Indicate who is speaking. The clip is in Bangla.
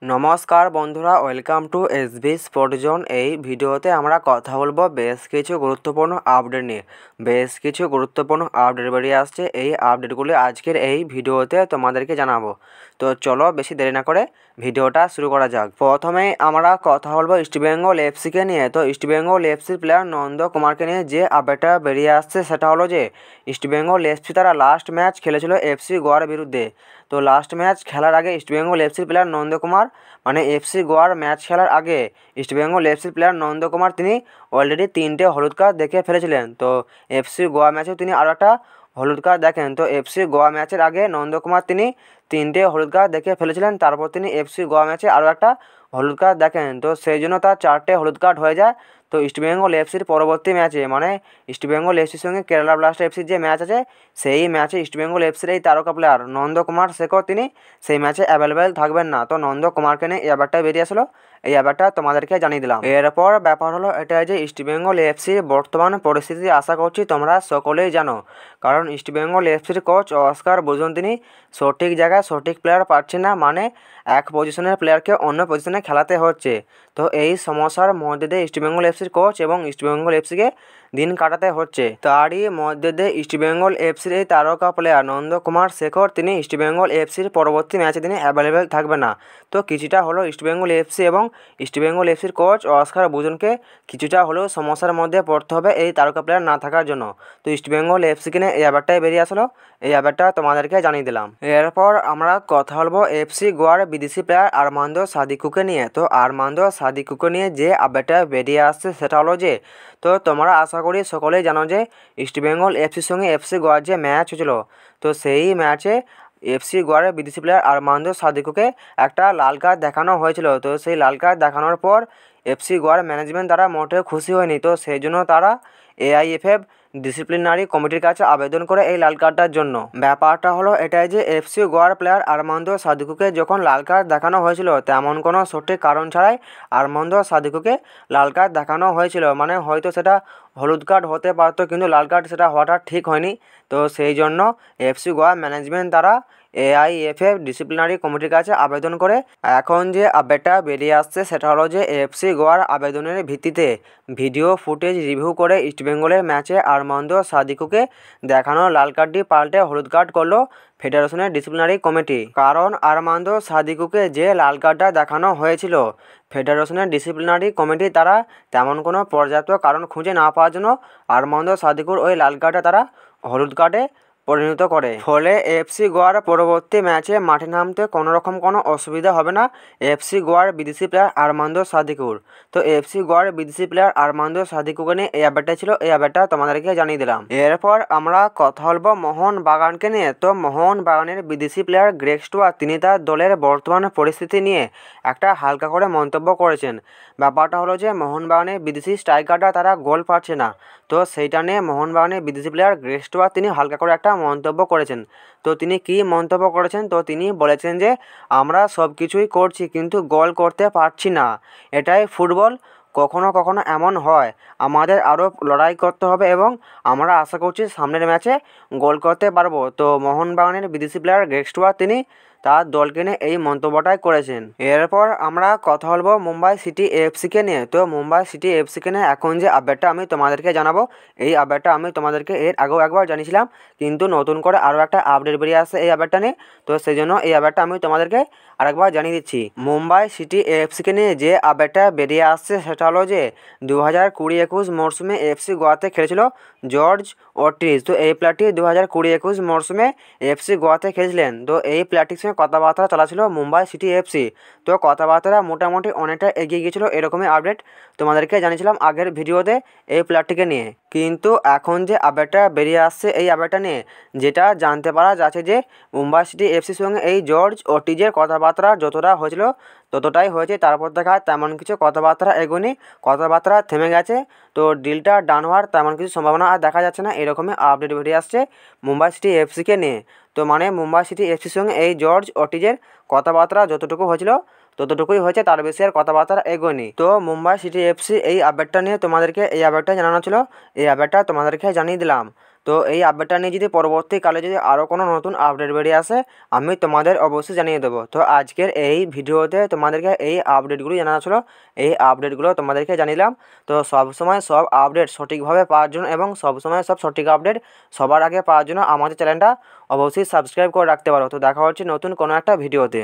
Speaker 1: নমস্কার বন্ধুরা, welcome to SB sport zone. এই ভিডিওতে আমরা কথা বলবো বেশ কিছু গুরুত্বপূর্ণ আপডেট নিয়ে। বেশ কিছু গুরুত্বপূর্ণ আপডেট বেরিয়ে আসছে, এই আপডেটগুলি আজকের এই ভিডিওতে তোমাদেরকে জানাবো। তো চলো বেশি দেরি না করে ভিডিওটা শুরু করা যাক। প্রথমেই আমরা কথা বলবো ইস্টবেঙ্গল এফসিকে নিয়ে। তো ইস্টবেঙ্গল এফসির প্লেয়ার নন্দ কুমারকে নিয়ে যে আপডেটটা বেরিয়ে আসছে সেটা হলো যে ইস্টবেঙ্গল এফসি তারা লাস্ট ম্যাচ খেলেছিল এফসি গোয়ার বিরুদ্ধে। তো লাস্ট ম্যাচ খেলার আগে ইস্টবেঙ্গল এফসির প্লেয়ার নন্দ কুমার মানে এফসি গোয়ার ম্যাচ খেলার আগে ইস্টবেঙ্গল এফসির প্লেয়ার নন্দ কুমার তিনি অলরেডি 3টে হলুদ কার্ড দেখে ফেলেছিলেন। তো এফসি গোয়া ম্যাচেও তিনি আরও একটা হলুদ কার্ড দেখেন। তো এফসি গোয়া ম্যাচের আগে নন্দ কুমার তিনি 3টে হলুদ কার্ড দেখে ফেলেছিলেন, তারপর তিনি এফসি গোয়া ম্যাচে আরও একটা হলুদ কার্ড দেখেন। তো সেই জন্য তার 4টে হলুদ কার্ড হয়ে যায়। তো ইস্টবেঙ্গল এফসির পরবর্তী ম্যাচে মানে ইস্টবেঙ্গল এফসির সঙ্গে কেরালা ব্লাস্টার এফসির যে ম্যাচ আছে সেই ম্যাচে ইস্টবেঙ্গল এফসির এই তারকা প্লেয়ার নন্দ কুমার শেখর তিনি সেই ম্যাচে অ্যাভেলেবেল থাকবেন না। তো নন্দ কুমারকে নিয়ে এই ব্যাপারটা বেরিয়ে আসলো, এই ব্যাপারটা তোমাদেরকে জানিয়ে দিলাম। এরপর ব্যাপার হলো এটাই যে ইস্টবেঙ্গল এফসির বর্তমান পরিস্থিতি আশা করছি তোমরা সকলেই জানো, কারণ ইস্টবেঙ্গল এফসির কোচ অস্কার বুজন তিনি সঠিক জায়গায় সঠিক প্লেয়ার পাচ্ছেন না, মানে এক পজিশনের প্লেয়ারকে অন্য পজিশনে খেলাতে হচ্ছে। তো এই সমস্যার মধ্যে দিয়ে ইস্টবেঙ্গল এফসির কোচ এবং ইস্টবেঙ্গল এফসিকে দিন কাটাতে হচ্ছে। তারই মধ্যে দিয়ে ইস্টবেঙ্গল এফসির এই তারকা প্লেয়ার নন্দ কুমার শেখর তিনি ইস্টবেঙ্গল এফসির পরবর্তী ম্যাচে তিনি অ্যাভেলেবেল থাকবে না। তো কিছুটা হলো ইস্টবেঙ্গল এফসি এবং ইস্টবেঙ্গল এফসির কোচ অস্কার বুজনকে কিছুটা হলেও সমস্যার মধ্যে পড়তে হবে এই তারকা প্লেয়ার না থাকার জন্য। তো ইস্টবেঙ্গল এফসিকে নিয়ে এই ব্যাপারটাই বেরিয়ে আসলো, এই ব্যাপারটা তোমাদেরকে জানিয়ে দিলাম। এরপর আমরা কথা বলবো এফসি গোয়ার বিদেশি প্লেয়ার আরমান্দো সাদিকুকে নিয়ে। তো আরমান্দো সাদিকুকে নিয়ে যে আপডেটটা বেরিয়ে আসছে সেটা হলো যে, তো তোমরা আশা করি সকলেই জানো যে ইস্টবেঙ্গল এফসির সঙ্গে এফসি গোয়ার যে ম্যাচ হয়েছিল, তো সেই ম্যাচে এফসি গোয়ার বিদেশি প্লেয়ার আরমান্দো সাদিকুকে একটা লাল কার্ড দেখানো হয়েছিল। তো সেই লাল কার্ড দেখানোর পর এফসি গোয়ার ম্যানেজমেন্ট তারা মোটেও খুশি হয়নি। তো সেই জন্য তারা এআইএফএফ ডিসিপ্লিনারি কমিটির কাছে আবেদন করে এই লাল কার্ডটার জন্য। ব্যাপারটা হলো এটাই যে এফসি গোয়ার প্লেয়ার আরমান্দো সাদিকুকে যখন লাল কার্ড দেখানো হয়েছিল তেমন কোনো সঠিক কারণ ছাড়াই আরমান্দো সাদিকুকে লাল কার্ড দেখানো হয়েছিল, মানে হয়তো সেটা হলুদ কার্ড হতে পারতো কিন্তু লাল কার্ড সেটা হওয়াটা ঠিক হয়নি। তো সেই জন্য এফসি গোয়া ম্যানেজমেন্ট তারা এআইএফএফ ডিসিপ্লিনারি কমিটির কাছে আবেদন করে এখন যে আপডেটটা বেরিয়ে আসছে সেটা হলো যে এফসি গোয়ার আবেদনের ভিত্তিতে ভিডিও ফুটেজ রিভিউ করে ইস্টবেঙ্গলের ম্যাচে আরমান্দো সাদিকুকে দেখানো লাল কার্ডটি পাল্টে হলুদ কার্ড করলো ফেডারেশনের ডিসিপ্লিনারি কমিটি। কারণ আরমান্দো সাদিকুকে যে লাল কার্ডটা দেখানো হয়েছিল ফেডারেশনের ডিসিপ্লিনারি কমিটি তারা তেমন কোনো পর্যাপ্ত কারণ খুঁজে না পাওয়ার জন্য আরমান্দো সাদিকুর ওই লাল কার্ডটা তারা হলুদ কার্ডে পরিণত করে। ফলে এফসি গোয়ার পরবর্তী ম্যাচে মাঠে নামতে কোনোরকম কোনো অসুবিধা হবে না এফসি গোয়ার বিদেশি প্লেয়ার আরমান্দো সাদিকুর। তো এফসি গোয়ার বিদেশি প্লেয়ার আরমান্দো সাদিকুকে নিয়ে এই আপডেটটা ছিল, এই আপডেটটা তোমাদেরকে জানিয়ে দিলাম। এরপর আমরা কথা বলবো মোহন বাগানকে নিয়ে। তো মোহন বাগানের বিদেশি প্লেয়ার গ্রেগ স্টুয়ার্ট তিনি তার দলের বর্তমান পরিস্থিতি নিয়ে একটা হালকা করে মন্তব্য করেছেন। ব্যাপারটা হলো যে মোহনবাগানের বিদেশি স্ট্রাইকাররা তারা গোল পাচ্ছে না। তো সেইটা নিয়ে মোহনবাগানের বিদেশি প্লেয়ার গ্রেগ স্টুয়ার্ট তিনি হালকা করে একটা মন্তব্য করেছেন। তো তিনি কী মন্তব্য করেছেন, তো তিনি বলেছেন যে আমরা সব কিছুই করছি কিন্তু গোল করতে পারছি না, এটাই ফুটবল, কখনো কখনো এমন হয়, আমাদের আরও লড়াই করতে হবে এবং আমরা আশা করছি সামনের ম্যাচে গোল করতে পারবো। তো মোহনবাগানের বিদেশি প্লেয়ার গ্রেগ স্টুয়ার্ট তিনি তার দলকে নিয়ে এই মন্তব্যটাই করেছেন। এরপর আমরা কথা বলবো মুম্বাই সিটি এফসিকে নিয়ে। তো মুম্বাই সিটি এফসিকে নিয়ে এখন যে আপডেটটা আমি তোমাদেরকে জানাবো, এই আপডেটটা আমি তোমাদেরকে এর আগেও একবার জানিয়েছিলাম, কিন্তু নতুন করে আরও একটা আপডেট বেরিয়ে আসছে এই আপডেটটা নিয়ে। তো সেই জন্য এই আপডেটটা আমি তোমাদেরকে আরেকবার জানিয়ে দিচ্ছি। মুম্বাই সিটি এফসিকে নিয়ে যে আপডেটটা বেরিয়ে আসছে সেটা হলো যে 2020-21 মরশুমে এফসি গোয়াতে খেলেছিল জর্জ অর্টিজ। তো এই প্লেয়ারটি 2020-21 মরশুমে এফসি গোয়াতে খেলেছিলেন। তো এই প্লেয়ারটির সঙ্গে কথাবার্তা চলাছিল মুম্বাই সিটি এফসি। তো কথাবার্তা মোটামুটি অনেকটা এগিয়ে গিয়েছিল, এরকমই আপডেট তোমাদেরকে জানিয়েছিলাম আগের ভিডিওতে এই প্লেয়ারটিকে নিয়ে। কিন্তু এখন যে আপডেটটা বেরিয়ে আসছে এই আপডেটটা নিয়ে যেটা জানতে পারা যাচ্ছে যে মুম্বাই সিটি এফসির সঙ্গে এই জর্জ অর্টিজের কথাবার্তা যতটা হয়েছিল ততটাই হয়েছে, তারপর দেখা তেমন কিছু কথাবার্তা এগোনি, কথাবার্তা থেমে গেছে। তো ডিলটা ডান হওয়ার তেমন কিছু সম্ভাবনা আর দেখা যাচ্ছে না, এরকমই আপডেট বেরিয়ে আসছে মুম্বাই সিটি এফসিকে নিয়ে। তো মানে মুম্বাই সিটি এফসির সঙ্গে এই জর্জ অর্টিজের কথাবার্তা যতটুকু হয়েছিল ততটুকুই হয়েছে, তার বেশি আর কথাবার্তা এগোয়নি। তো মুম্বাই সিটি এফসি এই আপডেটটা নিয়ে তোমাদেরকে এই আপডেটটা জানানো ছিল, এই আপডেটটা তোমাদেরকে জানিয়ে দিলাম। তো এই আপডেটটা নিয়ে যদি পরবর্তীকালে যদি আরও কোনো নতুন আপডেট বেরিয়ে আসে আমি তোমাদের অবশ্যই জানিয়ে দেবো। তো আজকের এই ভিডিওতে তোমাদেরকে এই আপডেটগুলি জানানো ছিল, এই আপডেটগুলো তোমাদেরকে জানিলাম। তো সবসময় সব আপডেট সঠিকভাবে পাওয়ার জন্য এবং সবসময় সব সঠিক আপডেট সবার আগে পাওয়ার জন্য আমাদের চ্যানেলটা অবশ্যই সাবস্ক্রাইব করে রাখতে পারো। তো দেখা হচ্ছে নতুন কোনো একটা ভিডিওতে।